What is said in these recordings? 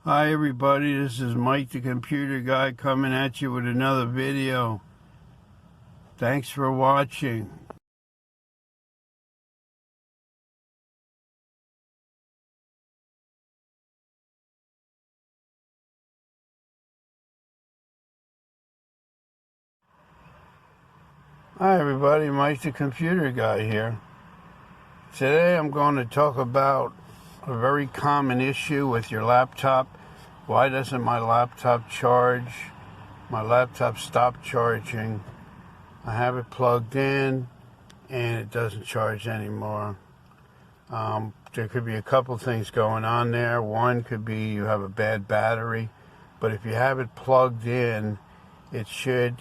Hi everybody, this is Mike the Computer Guy coming at you with another video. Thanks for watching. Hi everybody, Mike the Computer Guy here. Today I'm going to talk about a very common issue with your laptop. Why doesn't my laptop charge? My laptop stopped charging. I have it plugged in and it doesn't charge anymore. There could be a couple things going on there. One could be you have a bad battery, but if you have it plugged in, it should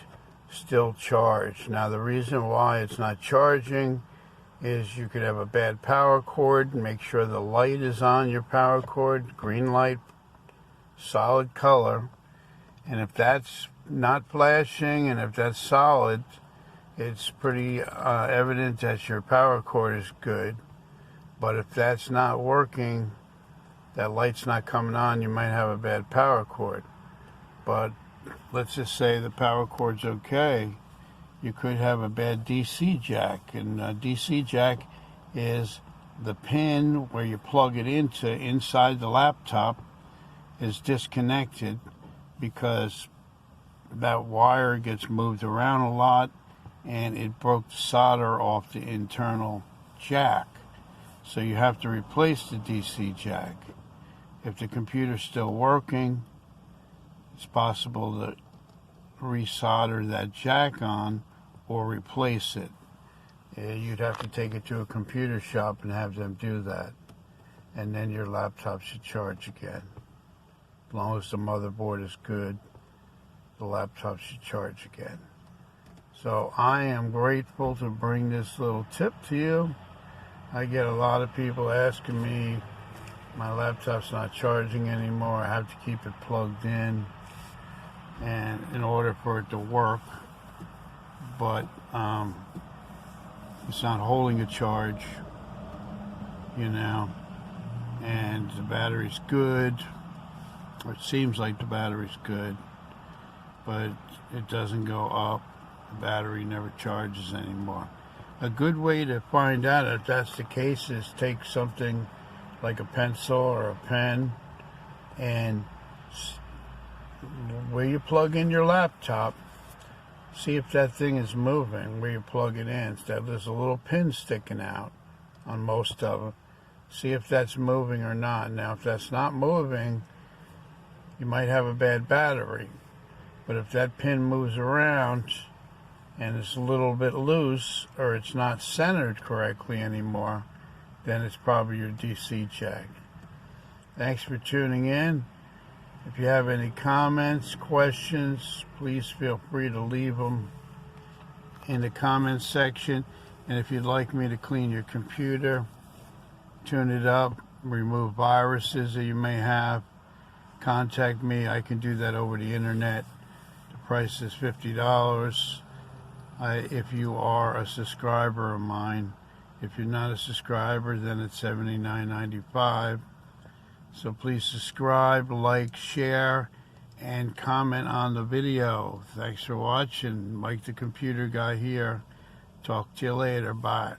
still charge. Now, the reason why it's not charging is you could have a bad power cord. Make sure the light is on your power cord, green light, solid color. And if that's not flashing and if that's solid, it's pretty evident that your power cord is good. But if that's not working, that light's not coming on, you might have a bad power cord. But let's just say the power cord's okay. You could have a bad DC jack. And DC jack is the pin where you plug it into inside the laptop is disconnected because that wire gets moved around a lot and it broke the solder off the internal jack. So you have to replace the DC jack. If the computer's still working, it's possible to resolder that jack on or replace it. You'd have to take it to a computer shop and have them do that. And then your laptop should charge again. As long as the motherboard is good, the laptop should charge again. So I am grateful to bring this little tip to you. I get a lot of people asking me, my laptop's not charging anymore, I have to keep it plugged in and in order for it to work, but it's not holding a charge, and the battery's good, or it seems like the battery's good, but it doesn't go up, the battery never charges anymore. A good way to find out if that's the case is take something like a pencil or a pen and where you plug in your laptop, see if that thing is moving where you plug it in. There's a little pin sticking out on most of them. See if that's moving or not. Now, if that's not moving, you might have a bad battery. But if that pin moves around and it's a little bit loose or it's not centered correctly anymore, then it's probably your DC jack. Thanks for tuning in. If you have any comments, questions, please feel free to leave them in the comments section. And if you'd like me to clean your computer, tune it up, remove viruses that you may have, contact me. I can do that over the internet. The price is $50. If you are a subscriber of mine. If you're not a subscriber, then it's $79.95. So please subscribe, like, share, and comment on the video. Thanks for watching. Mike the Computer Guy here. Talk to you later. Bye.